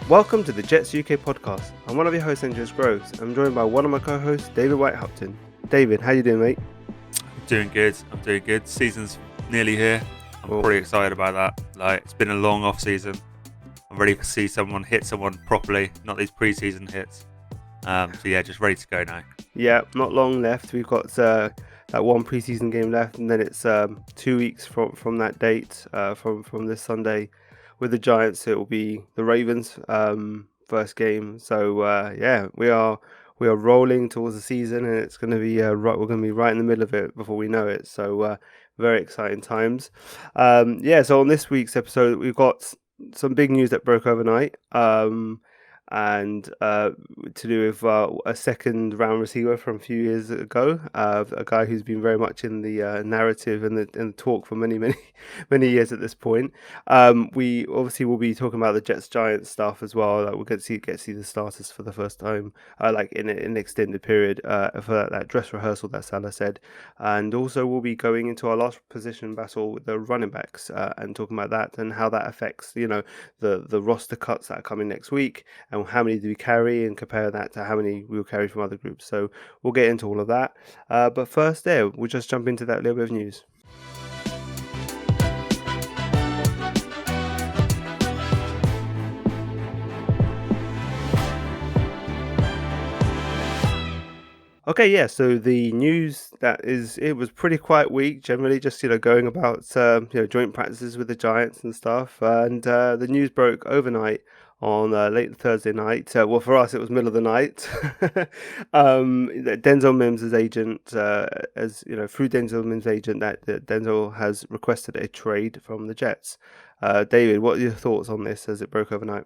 Welcome to the Jets UK podcast. I'm one of your hosts, Andres Groves. I'm joined by one of my co-hosts, David Wyatt-Hupton. David, how you doing, mate? I'm doing good. Season's nearly here. I'm Well, pretty excited about that. It's been a long off season. I'm ready to see someone hit someone properly, not these preseason hits. Just ready to go now. yeah, not long left. We've got that one preseason game left, and then it's 2 weeks from that date, from this Sunday, with the Giants. It will be the Ravens first game. So we are rolling towards the season, and it's going to be right. We're going to be right in the middle of it before we know it. So very exciting times. So on this week's episode, we've got some big news that broke overnight. And to do with a second round receiver from a few years ago, a guy who's been very much in the narrative and the talk for many years at this point. We obviously will be talking about the Jets Giants stuff as well. Like we'll get to see the starters for the first time, like in an extended period for that dress rehearsal that Salah said, and also we'll be going into our last position battle with the running backs and talking about that and how that affects the roster cuts that are coming next week, and how many do we carry, and compare that to how many we'll carry from other groups. So we'll get into all of that. But first, we'll just jump into that little bit of news. Okay, yeah. So the news it was pretty quiet week generally, just going about joint practices with the Giants and stuff, and the news broke overnight on late Thursday night. Well, for us it was middle of the night. That Denzel Mims' agent, through Denzel Mims' agent, that Denzel has requested a trade from the Jets. David, what are your thoughts on this as it broke overnight?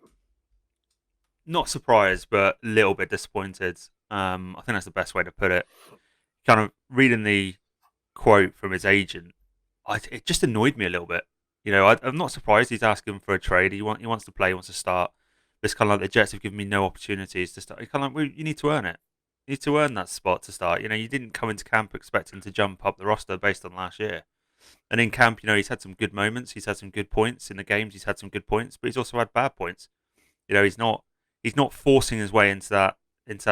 Not surprised, but a little bit disappointed. I think that's the best way to put it. Kind of reading the quote from his agent, it just annoyed me a little bit. I'm not surprised he's asking for a trade. He wants to play, he wants to start. It's kind of like the Jets have given me no opportunities to start. It's kind of like, well, you need to earn it. You need to earn that spot to start. You didn't come into camp expecting to jump up the roster based on last year. And in camp, he's had some good moments. He's had some good points in the games. He's had some good points, but he's also had bad points. He's not forcing his way into that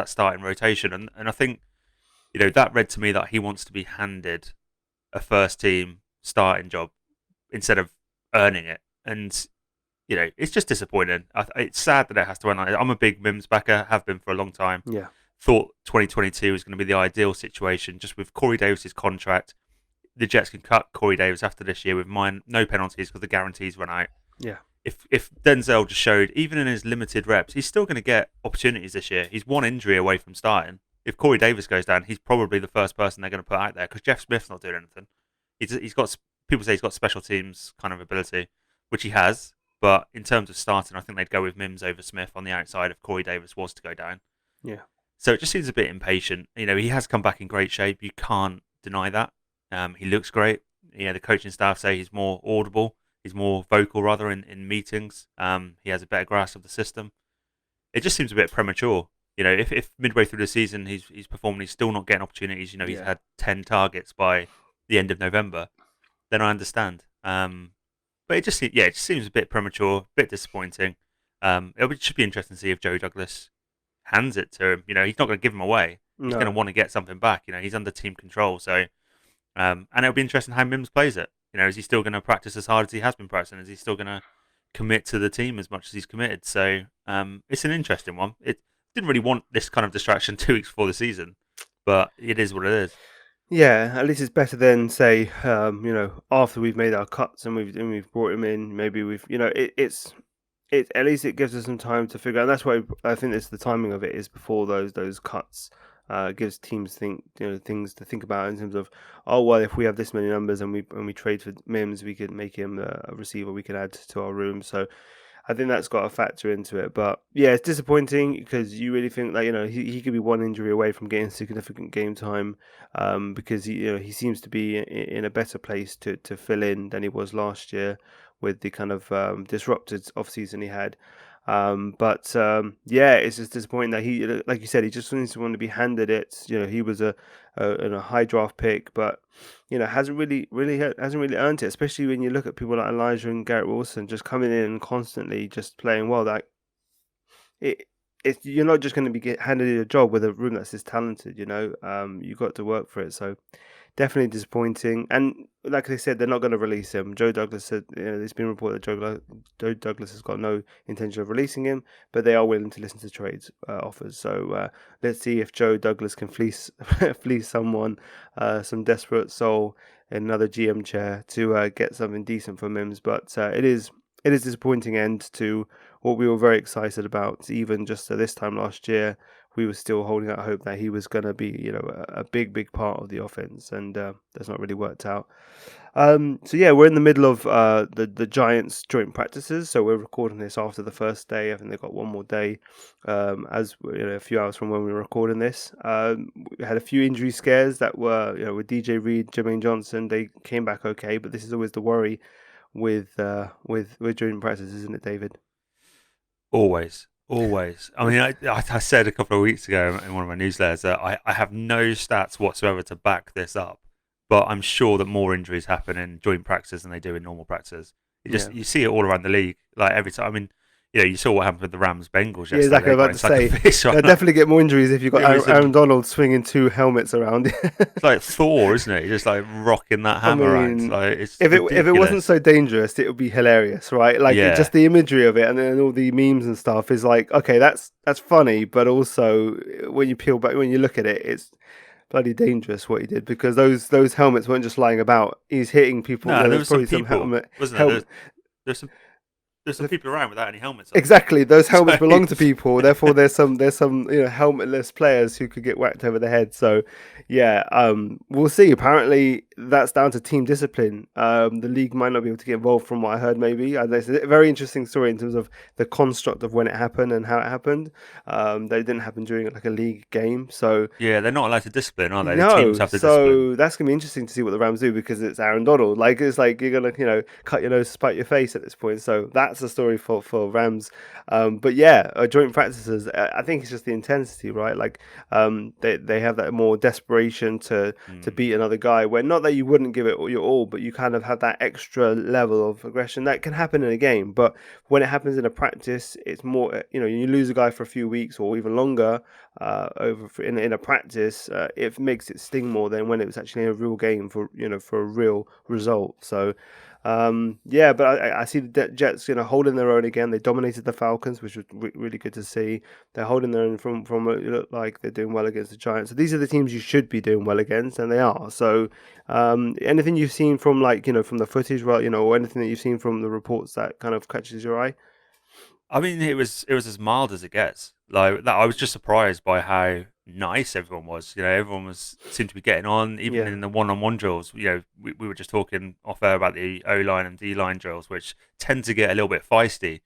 starting rotation. And I think, that read to me that he wants to be handed a first team starting job instead of earning it. And, it's just disappointing. It's sad that it has to end like that. I'm a big Mims backer, have been for a long time. Yeah. Thought 2022 was going to be the ideal situation, just with Corey Davis's contract. The Jets can cut Corey Davis after this year with no penalties because the guarantees run out. Yeah. If Denzel just showed, even in his limited reps, he's still going to get opportunities this year. He's one injury away from starting. If Corey Davis goes down, he's probably the first person they're going to put out there because Jeff Smith's not doing anything. He's got, people say he's got special teams kind of ability, which he has. But in terms of starting, I think they'd go with Mims over Smith on the outside if Corey Davis was to go down. Yeah. So it just seems a bit impatient. He has come back in great shape. You can't deny that. He looks great. The coaching staff say he's more audible. He's more vocal, rather, in meetings. He has a better grasp of the system. It just seems a bit premature. If midway through the season he's performing, he's still not getting opportunities. He's had 10 targets by the end of November, then I understand. But it just seems a bit premature, a bit disappointing. It should be interesting to see if Joe Douglas hands it to him. He's not going to give him away. He's going to want to get something back. He's under team control. So, and it'll be interesting how Mims plays it. Is he still going to practice as hard as he has been practicing? Is he still going to commit to the team as much as he's committed? So, it's an interesting one. It didn't really want this kind of distraction 2 weeks before the season, but it is what it is. Yeah, at least it's better than say, after we've made our cuts and we've brought him in. Maybe it's at least it gives us some time to figure out. And that's why I think the timing of it is before those cuts. Gives teams things to think about in terms of, oh well, if we have this many numbers and we trade for Mims, we could make him a receiver we could add to our room. So I think that's got a factor into it. But yeah, it's disappointing because you really think that he could be one injury away from getting significant game time, because he seems to be in a better place to fill in than he was last year with the kind of disrupted off season he had. It's just disappointing that he, like you said, he just needs to want to be handed it. He was a high draft pick, but hasn't really earned it. Especially when you look at people like Elijah and Garrett Wilson just coming in and constantly just playing well. That it. You're not just going to be handed a job with a room that's this talented, you've got to work for it. So definitely disappointing. And like I said, they're not going to release him. Joe Douglas said, it's been reported that Joe Douglas has got no intention of releasing him, but they are willing to listen to trades offers. So let's see if Joe Douglas can fleece fleece someone, some desperate soul in another GM chair to get something decent for Mims. But it is disappointing end to what we were very excited about. Even just this time last year, we were still holding out hope that he was going to be, a big part of the offense, and that's not really worked out. So yeah, we're in the middle of the Giants joint practices. So we're recording this after the first day. I think they've got one more day, as a few hours from when we were recording this. We had a few injury scares that were, with DJ Reed, Jermaine Johnson. They came back okay, but this is always the worry with joint practices, isn't it, David? Always. Always. I mean, I said a couple of weeks ago in one of my newsletters that I have no stats whatsoever to back this up, but I'm sure that more injuries happen in joint practices than they do in normal practices. You see it all around the league, like every time. I mean, you saw what happened with the Rams Bengals Yeah, yesterday. exactly. I was about to say, they'll definitely get more injuries if you've got Aaron Donald swinging two helmets around. It's like Thor, isn't it? Just like rocking that hammer around. Like, it's if ridiculous. it wasn't so dangerous, it would be hilarious, right? Like just the imagery of it, and then all the memes and stuff is like, okay, that's funny, but also when you peel back, when you look at it, it's bloody dangerous what he did, because those helmets weren't just lying about. He's hitting people. No, there was probably some people, wasn't there? There's some people around without any helmets on. Exactly, those helmets belong to people. Therefore, there's some helmetless players who could get whacked over the head. So, yeah, we'll see. Apparently, that's down to team discipline. The league might not be able to get involved, from what I heard. Maybe it's a very interesting story in terms of the construct of when it happened and how it happened. They didn't happen during like a league game, so yeah, they're not allowed to discipline, are they? No, the teams have to discipline. that's gonna be interesting to see what the Rams do, because it's Aaron Donald. Like it's like you're gonna cut your nose to spite your face at this point. So that's the story for Rams. But yeah, joint practices. I think it's just the intensity, right? Like they have that more desperation to beat another guy. Where not that you wouldn't give it your all, but you kind of have that extra level of aggression that can happen in a game. But when it happens in a practice, it's more. You lose a guy for a few weeks or even longer in a practice. It makes it sting more than when it was actually a real game for a real result. So yeah, but I see the Jets holding their own again. They dominated the Falcons, which was really good to see. They're holding their own from it look like they're doing well against the Giants. So these are the teams you should be doing well against, and they are. So anything you've seen from from the footage, right, or anything that you've seen from the reports that kind of catches your eye? I mean, it was as mild as it gets. Like that, I was just surprised by how nice everyone was. Everyone seemed to be getting on, even in the one-on-one drills. We were just talking off air about the O-line and D-line drills, which tend to get a little bit feisty.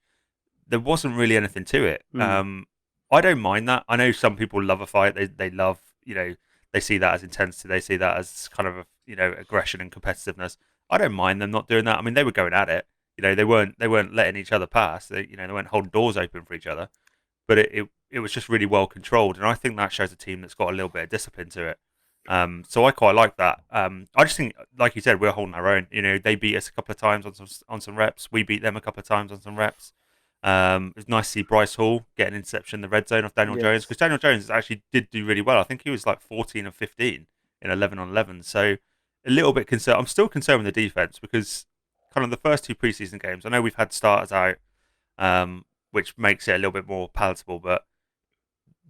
There wasn't really anything to it. I don't mind that. I know some people love a fight. They love, they see that as intensity. They see that as kind of aggression and competitiveness. I don't mind them not doing that. I mean, they were going at it. They weren't letting each other pass. They weren't holding doors open for each other. But it was just really well controlled, and I think that shows a team that's got a little bit of discipline to it. So I quite like that. I just think, like you said, we're holding our own. They beat us a couple of times on some reps. We beat them a couple of times on some reps. It was nice to see Bryce Hall get an interception in the red zone off Daniel Jones, because Daniel Jones actually did do really well. I think he was like 14 of 15 in 11 on 11. So a little bit concerned. I'm still concerned with the defense, because kind of the first two preseason games, I know we've had starters out, which makes it a little bit more palatable, but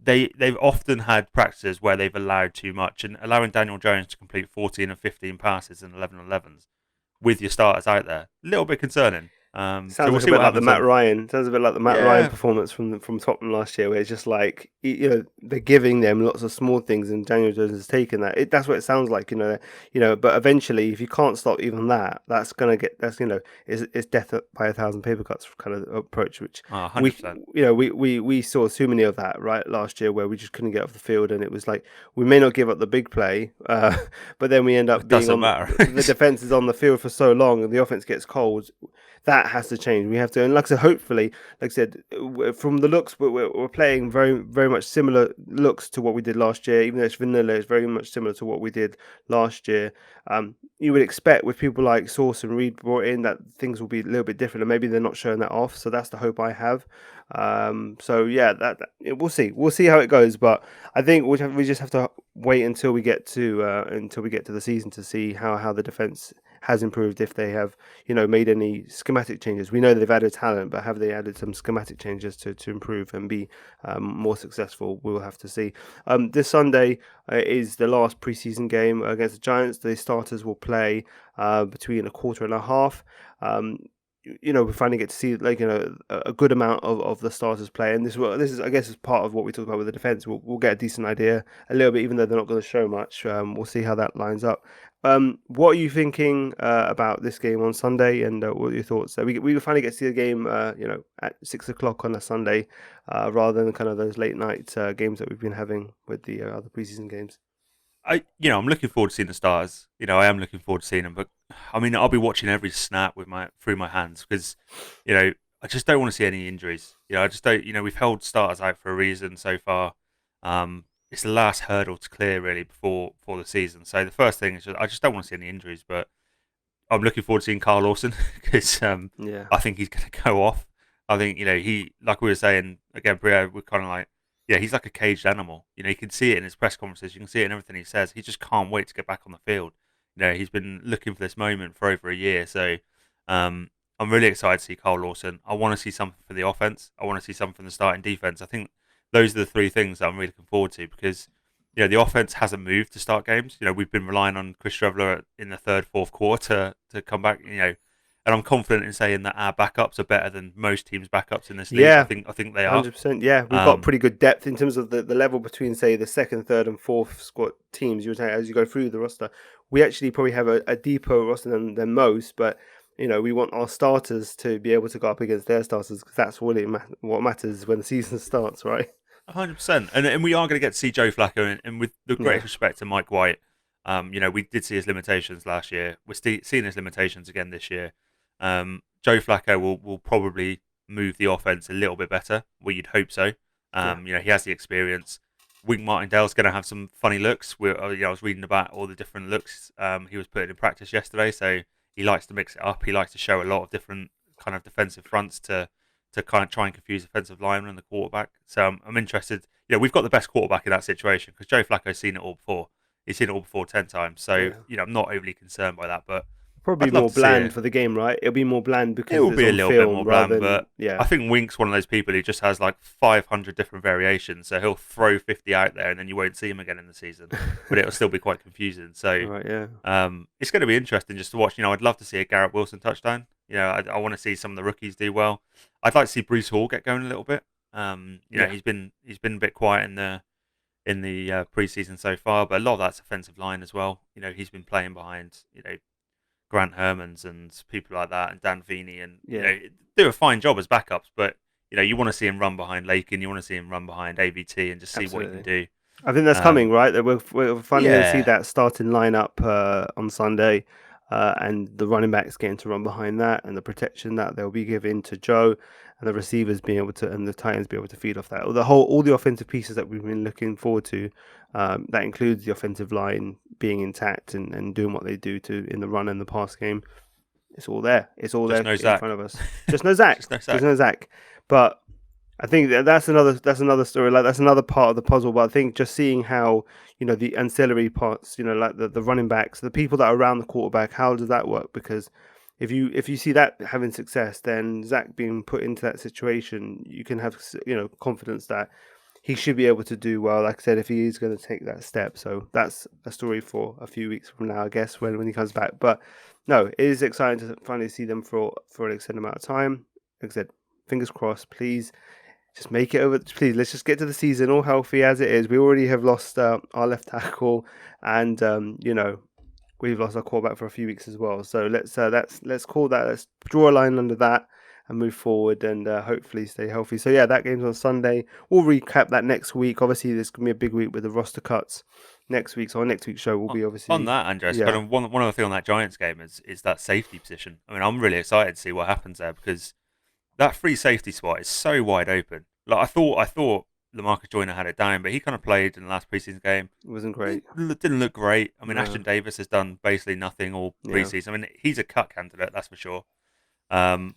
they've often had practices where they've allowed too much, and allowing Daniel Jones to complete 14 of 15 passes in 11 on 11s with your starters out there, a little bit concerning. Sounds like a bit like the Matt Ryan. Sounds a bit like the Matt Ryan performance from Tottenham last year, where it's just like they're giving them lots of small things, and Daniel Jones has taken that. That's what it sounds like, But eventually, if you can't stop even that, that's it's death by 1,000 paper cuts kind of approach, which 100%. we saw too many of that right last year, where we just couldn't get off the field, and it was like we may not give up the big play, but then we end up being on the defense is on the field for so long, and the offense gets cold. That has to change. We have to, and like I said, hopefully, like I said, from the looks, we're playing very, very much similar looks to what we did last year. Even though it's vanilla, it's very much similar to what we did last year. You would expect with people like Sauce and Reed brought in that things will be a little bit different, and maybe they're not showing that off. So that's the hope I have. So yeah, we'll see. We'll see how it goes. But I think we just have to wait until we get to the season to see how the defense has improved, if they have made any schematic changes. We know they've added talent, but have they added some schematic changes to improve and be more successful? We'll have to see. This Sunday is the last preseason game against the Giants. The starters will play between a quarter and a half. We finally get to see a good amount of the starters play, and this is I guess is part of what we talk about with the defense. We'll get a decent idea a little bit, even though they're not going to show much. We'll see how that lines up. What are you thinking about this game on Sunday, and what are your thoughts? We finally get to see the game, at 6 o'clock on a Sunday, rather than kind of those late night games that we've been having with the other preseason games. I'm looking forward to seeing the stars. I am looking forward to seeing them, but I mean, I'll be watching every snap through my hands because, I just don't want to see any injuries. I just don't. We've held starters out for a reason so far. It's the last hurdle to clear really before the season. So the first thing is I just don't want to see any injuries, but I'm looking forward to seeing Carl Lawson because Yeah, I think he's going to go off. I think he like we were saying again, Brio. We're kind of like he's like a caged animal. You can see it in his press conferences. You can see it in everything he says. He just can't wait to get back on the field. He's been looking for this moment for over a year. So I'm really excited to see Carl Lawson. I want to see something for the offense. I want to see something from the starting defense. I think those are the three things that I'm really looking forward to because the offense hasn't moved to start games. We've been relying on Chris Trevler in the third, fourth quarter to come back. And I'm confident in saying that our backups are better than most teams' backups in this league. yeah, I think they are. 100%. Yeah, we've got Um, pretty good depth in terms of the level between, say, the second, third, and fourth squad teams. You would say as you go through the roster, we actually probably have a deeper roster than most. But we want our starters to be able to go up against their starters because that's what matters when the season starts, right? 100%, and we are going to get to see Joe Flacco, and with the Yeah, greatest respect to Mike White, we did see his limitations last year. We're seeing his limitations again this year. Joe Flacco will probably move the offense a little bit better. Well, you'd hope so. yeah, He has the experience. Wink Martindale's going to have some funny looks. I was reading about all the different looks he was putting in practice yesterday. So he likes to mix it up. He likes to show a lot of different kind of defensive fronts to kind of try and confuse offensive linemen and the quarterback. So I'm interested. We've got the best quarterback in that situation because Joe Flacco's seen it all before. He's seen it all before 10 times. So, yeah. I'm not overly concerned by that, but Probably I'd love more to see bland it. for the game, right? It'll be more bland It because will it's be a on little bit film more rather bland, than but I yeah. think Wink's one of those people who just has like 500 different variations. So he'll throw 50 out there and then you won't see him again in the season, but it'll still be quite confusing. So Right, yeah, it's going to be interesting just to watch. I'd love to see a Garrett Wilson touchdown. I want to see some of the rookies do well. I'd like to see Bruce Hall get going a little bit. yeah, He's been a bit quiet in the preseason so far, but a lot of that's offensive line as well. He's been playing behind Grant Hermans and people like that, and Dan Feeney, and yeah. do a fine job as backups. But you want to see him run behind Lakin, you want to see him run behind AVT, and just see what he can Absolutely. do. I think that's coming, Um, right? That we're finally going to see yeah, that starting lineup on Sunday, and the running backs getting to run behind that, and the protection that they'll be giving to Joe, and the receivers being able to, and the Titans be able to feed off that. All the offensive pieces that we've been looking forward to, that includes the offensive line being intact and doing what they do to in the run and the pass game. It's all there. It's all just there no in front Zach, of us. Just no Zach. just no Just Zach. no Zach. But I think that's another story. Like that's another part of the puzzle. But I think just seeing how the ancillary parts, like the running backs, the people that are around the quarterback, how does that work? Because if you see that having success, then Zach being put into that situation, you can have confidence that he should be able to do well. Like I said, if he is going to take that step, so that's a story for a few weeks from now, I guess, when he comes back. But no, it is exciting to finally see them for an extended amount of time. Like I said, fingers crossed. Please just make it over. Please, let's just get to the season all healthy as it is. We already have lost our left tackle, and we've lost our quarterback for a few weeks as well. So let's call that. Let's draw a line under that and move forward, and hopefully stay healthy. So yeah, that game's on Sunday. We'll recap that next week. Obviously, there's gonna be a big week with the roster cuts next week. So our next week's show will On be on obviously that, Andres, kind yeah. of one other thing on that Giants game is that safety position. I mean, I'm really excited to see what happens there because that free safety spot is so wide open. Like I thought Lamarcus Joyner had it down, but he kind of played in the last preseason game. It wasn't It great. didn't look great. I mean, No, Ashton Davis has done basically nothing all yeah, preseason. I mean, he's a cut candidate, that's for sure. Um,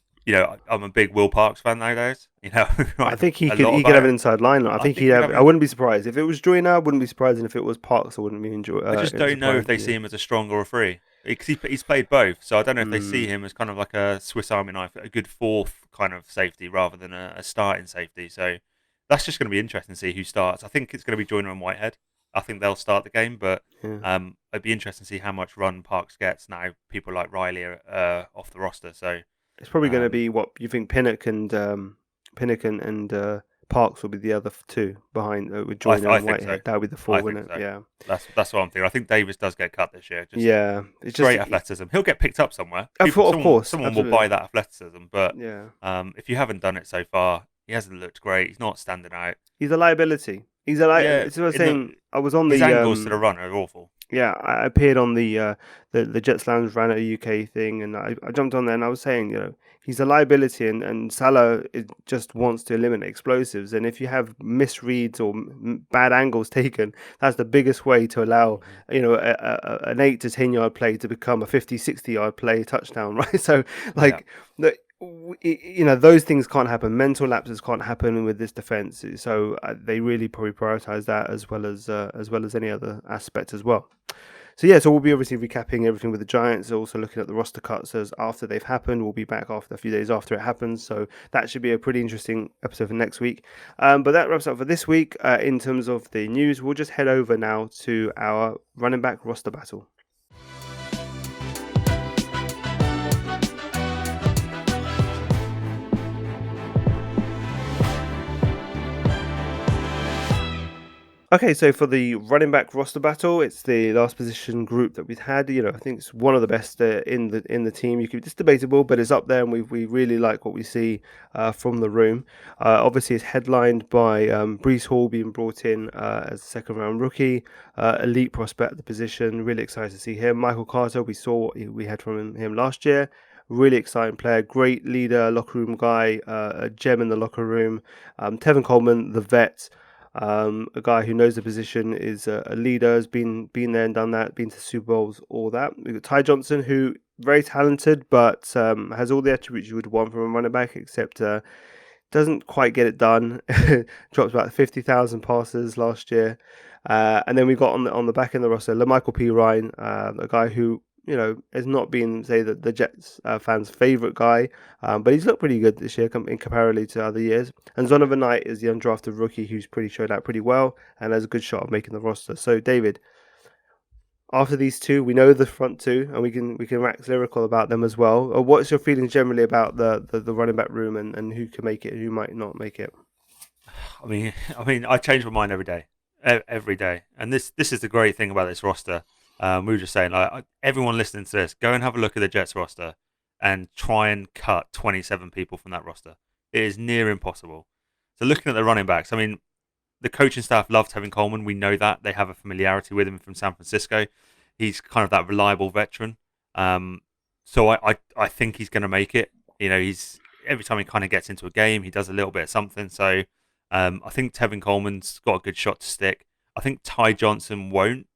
I'm a big Will Parks fan nowadays. I Write think he a could lot he could have about an him. inside line. I I think think he'd he could have. have I an. wouldn't be surprised if it was Joyner. I wouldn't be surprised, and if it was Parks, I wouldn't be I just don't know if surprised. they Yeah. see him as a strong or a free. Because he's played both, so I don't know if they see Mm. him as kind of like a Swiss Army knife, a good fourth kind of safety rather than a starting safety. So that's just going to be interesting to see who starts. I think it's going to be Joyner and Whitehead. I think they'll start the game, but Yeah. it'd be interesting to see how much run Parks gets now. People like Riley are off the roster, so It's probably going to um, be what you think. Pinnock and Parks will be the other two behind with Joyner I and think so. Whitehead. That'll be the I four, think wouldn't it? so. Yeah. That's what I'm thinking. I think Davis does get cut this year. Just Yeah. It's just great athleticism. He'll get picked up somewhere. of course, Someone will absolutely. buy that athleticism. But Yeah. if you haven't done it so far, he hasn't looked great. He's not standing out. He's a liability. Yeah, It's what I was in the saying. I was on his the angles to the run are awful. Yeah, I appeared on the Jets Lounge ran a UK thing, and I jumped on there and I was saying, he's a liability, and Salah just wants to eliminate explosives, and if you have misreads or bad angles taken, that's the biggest way to allow Hmm. an 8 to 10 yard play to become a 50, 60 yard play touchdown, right? So Yeah, like the. Those things can't happen. Mental lapses can't happen with this defense. So they really probably prioritize that as well as any other aspect as well. So yeah, so we'll be obviously recapping everything with the Giants, also looking at the roster cuts as after they've happened. We'll be back after a few days after it happens, so that should be a pretty interesting episode for next week. But that wraps up for this week. In terms of the news, we'll just head over now to our running back roster battle. Okay, so for the running back roster battle, it's the last position group that we've had. I think it's one of the best in the team. It's debatable, but it's up there, and we really like what we see from the room. Obviously, it's headlined by Brees Hall being brought in as a second round rookie, elite prospect at the position. Really excited to see him. Michael Carter, we saw what we had from him last year. Really exciting player, great leader, locker room guy, a gem in the locker room. Tevin Coleman, the vet. A guy who knows the position, is a leader, has been there and done that, been to Super Bowls, all that. We've got Ty Johnson, who very talented, but has all the attributes you would want from a running back, except doesn't quite get it done. Drops about 50,000 passes last year. And then we've got on the back end of the roster, LaMichael P. Ryan, a guy who has not been, say, the Jets fans' favorite guy, but he's looked pretty good this year in comparatively to other years. And Zonovan Knight is the undrafted rookie who's showed out pretty well and has a good shot of making the roster. So, David, after these two, we know the front two, and we can wax lyrical about them as well. What's your feelings generally about the running back room and who can make it, who might not make it? I change my mind every day, every day, and this is the great thing about this roster. We were just saying, like, everyone listening to this, go and have a look at the Jets roster and try and cut 27 people from that roster. It is near impossible. So looking at the running backs, the coaching staff loved having Coleman. We know that they have a familiarity with him from San Francisco. He's kind of that reliable veteran. So I think he's going to make it. He's every time he kind of gets into a game, he does a little bit of something. So I think Tevin Coleman's got a good shot to stick. I think Ty Johnson won't.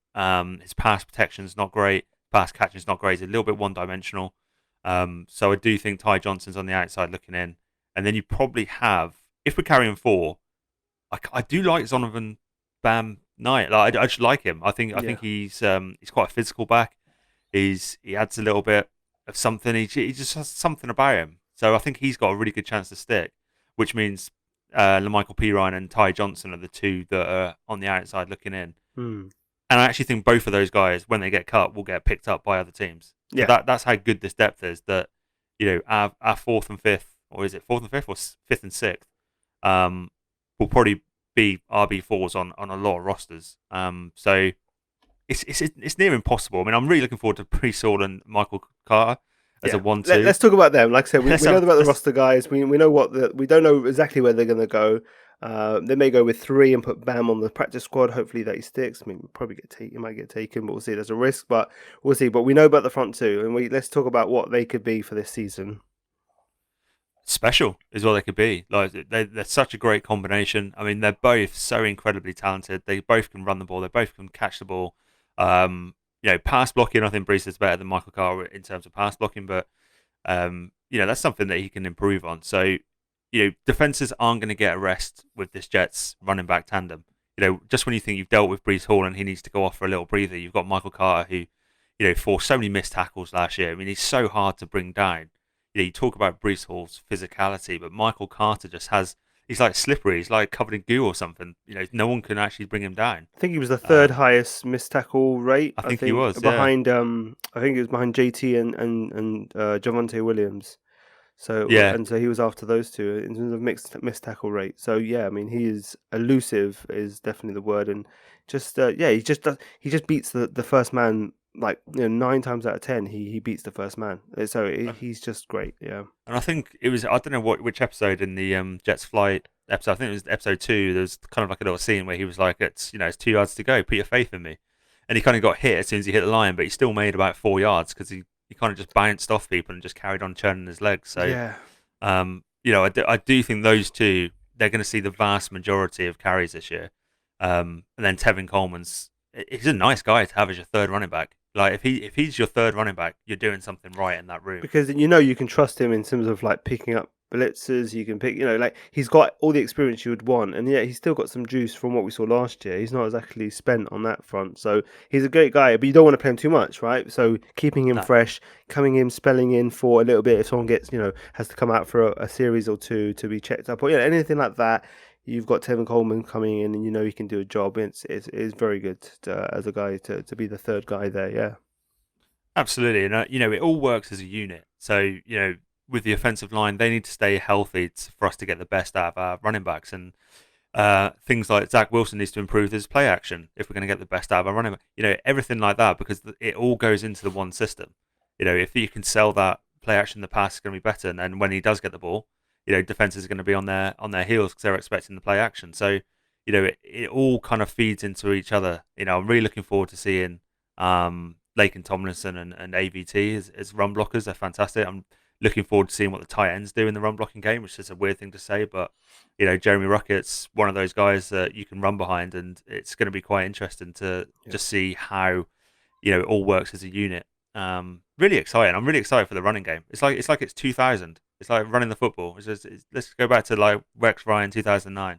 His pass protection's not great. Pass catching's not great. He's a little bit one-dimensional. So I do think Ty Johnson's on the outside looking in. And then you probably have, if we're carrying four, I do like Zonovan Bam Knight. I just like him. I Yeah. think he's quite a physical back. He adds a little bit of something. He just has something about him. So I think he's got a really good chance to stick, which means LaMichael P. Ryan and Ty Johnson are the two that are on the outside looking in. Hmm. And I actually think both of those guys, when they get cut, will get picked up by other teams. So Yeah. that's how good this depth is. That our fourth and fifth, or is it fourth and fifth, or fifth and sixth, will probably be RB4s on a lot of rosters. So it's near impossible. I'm really looking forward to Preseason and Michael Carter as a Yeah, 1-2. let's talk about them. Like I said, we Let's know have about the let's roster guys. We know we don't know exactly where they're going to go. They may go with three and put Bam on the practice squad. Hopefully that he sticks. Probably he might get taken, but we'll see. There's a risk, but we'll see. But we know about the front two, and let's talk about what they could be for this season. special is what they could be. Like they're such a great combination. They're both so incredibly talented. They both can run the ball. They both can catch the ball. Pass blocking. I think Brees is better than Michael Carter in terms of pass blocking, but that's something that he can improve on. So, defenses aren't going to get a rest with this Jets running back tandem. Just when you think you've dealt with Brees Hall and he needs to go off for a little breather, you've got Michael Carter who, forced so many missed tackles last year. I mean, he's so hard to bring down. You talk about Brees Hall's physicality, but Michael Carter just he's like slippery. He's like covered in goo or something. No one can actually bring him down. I think he was the third Um, highest missed tackle rate. I I think he think was, yeah. behind I think it was behind JT and Javonte Williams. So Yeah, and so he was after those two in terms of missed tackle rate. So yeah, I mean he is elusive is definitely the word, and just yeah he just beats the first man like 9 times out of 10 he beats the first man. So he's just great. Yeah. and I think it was I don't know which episode in the Jets flight episode. I think it was episode 2. There was kind of like a little scene where he was like, it's 2 yards to go. Put your faith in me. And he kind of got hit as soon as he hit the line, but he still made about 4 yards because he kind of just bounced off people and just carried on churning his legs. So, Yeah. I do think those two they're going to see the vast majority of carries this year. And then Tevin Coleman's he's a nice guy to have as your third running back. Like if he's your third running back, you're doing something right in that room. Because you can trust him in terms of like picking up blitzers. You can pick, like he's got all the experience you would want, and yeah, he's still got some juice from what we saw last year. He's not exactly spent on that front, so he's a great guy. But you don't want to play him too much, right? So keeping him No, fresh, coming in, spelling in for a little bit if someone gets, has to come out for a series or two to be checked up, or anything like that. You've got Tevin Coleman coming in, and he can do a job. It's very good as a guy to be the third guy there. Yeah. absolutely, and it all works as a unit. So with the offensive line, they need to stay healthy for us to get the best out of our running backs. And things like Zach Wilson needs to improve his play action if we're going to get the best out of our running back. Everything like that because it all goes into the one system. If you can sell that play action, the pass is going to be better. And then when he does get the ball, defenses are going to be on their heels because they're expecting the play action. So it all kind of feeds into each other. I'm really looking forward to seeing Laken Tomlinson and AVT as run blockers. They're fantastic. I'm looking forward to seeing what the tight ends do in the run blocking game, which is a weird thing to say, but Jeremy Ruckett's one of those guys that you can run behind, and it's going to be quite interesting to just see how it all works as a unit. Really exciting. I'm really excited for the running game. It's like it's 2000. It's like running the football. Let's go back to like Rex Ryan 2009.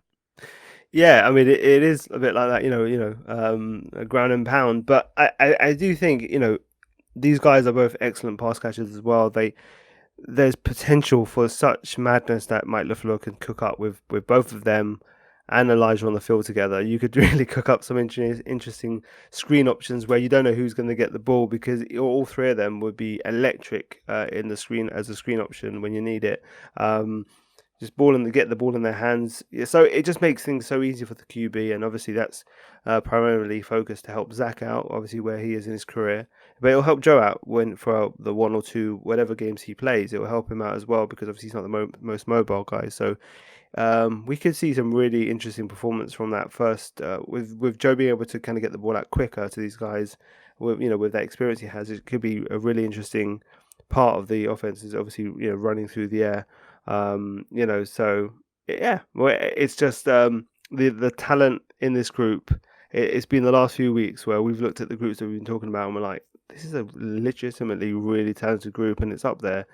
Yeah, I mean it is a bit like that, a ground and pound. But I do think these guys are both excellent pass catchers as well. There's potential for such madness that Mike LaFleur can cook up with both of them and Elijah on the field together. You could really cook up some interesting screen options where you don't know who's going to get the ball because all three of them would be electric in the screen as a screen option when you need it. Just get the ball in their hands. Yeah, so it just makes things so easy for the QB, and obviously that's primarily focused to help Zach out, obviously where he is in his career. But it'll help Joe out for the one or two whatever games he plays. It will help him out as well because obviously he's not the most mobile guy. So we could see some really interesting performance from that first with Joe being able to kind of get the ball out quicker to these guys. With that experience he has, it could be a really interesting part of the offense. Is obviously running through the air. So yeah, well, it's just the talent in this group. It's been the last few weeks where we've looked at the groups that we've been talking about, and we're like, this is a legitimately really talented group, and it's up there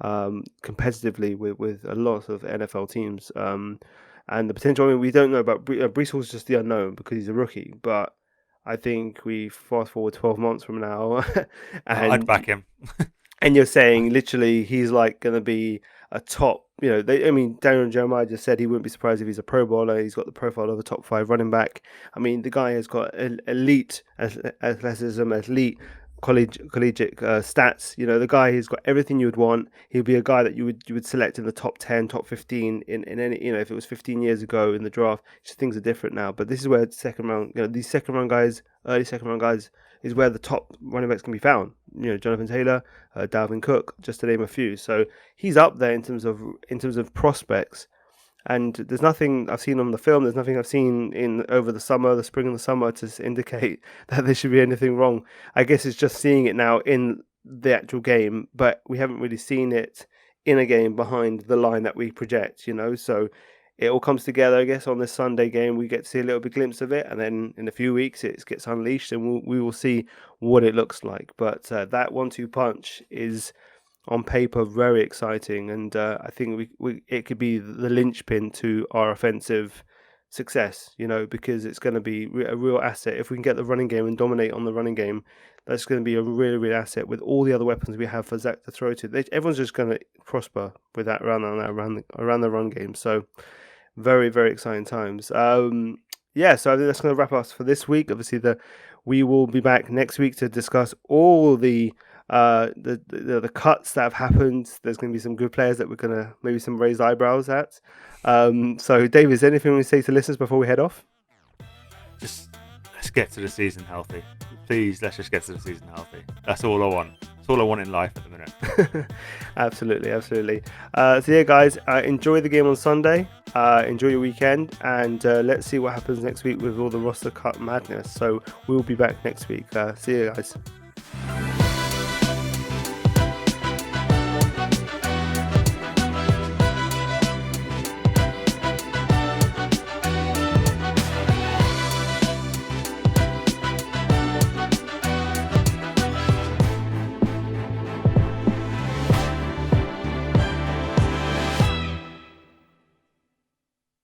competitively with a lot of NFL teams. And the potential. I mean, we don't know about Brees Hall's just the unknown because he's a rookie, but I think we fast forward 12 months from now, I'd and back him. and you're saying literally he's like going to be a top, Daniel Jeremiah just said he wouldn't be surprised if he's a Pro Bowler. He's got the profile of a top 5 running back. I mean, the guy has got elite athleticism, elite collegiate stats. The guy has got everything you would want. He'll be a guy that you would select in the top 10, top 15 in any, if it was 15 years ago in the draft. Just things are different now. But this is where second round, these second round guys, early second round guys, is where the top running backs can be found. Jonathan Taylor, Dalvin Cook, just to name a few. So he's up there in terms of prospects. And there's nothing I've seen on the film. There's nothing I've seen in over the spring and the summer to indicate that there should be anything wrong. I guess it's just seeing it now in the actual game, but we haven't really seen it in a game behind the line that we project. So it all comes together, I guess, on this Sunday game. We get to see a little bit glimpse of it, and then in a few weeks it gets unleashed, and we will see what it looks like. But that 1-2 punch is on paper very exciting, and I think it could be the linchpin to our offensive success. Because it's going to be a real asset if we can get the running game and dominate on the running game. That's going to be a really, really asset with all the other weapons we have for Zach to throw to. Everyone's just going to prosper with that around the run game. So very, very exciting times. So I think that's going to wrap us for this week. Obviously, we will be back next week to discuss all the cuts that have happened. There's going to be some good players that we're going to maybe some raised eyebrows at. So, David, is there anything we say to listeners before we head off? Just let's get to the season healthy. Please, let's just get to the season healthy. That's all I want. That's all I want in life at the minute. Absolutely. So yeah, guys, enjoy the game on Sunday. Enjoy your weekend, and let's see what happens next week with all the roster cut madness. So we'll be back next week. See you guys.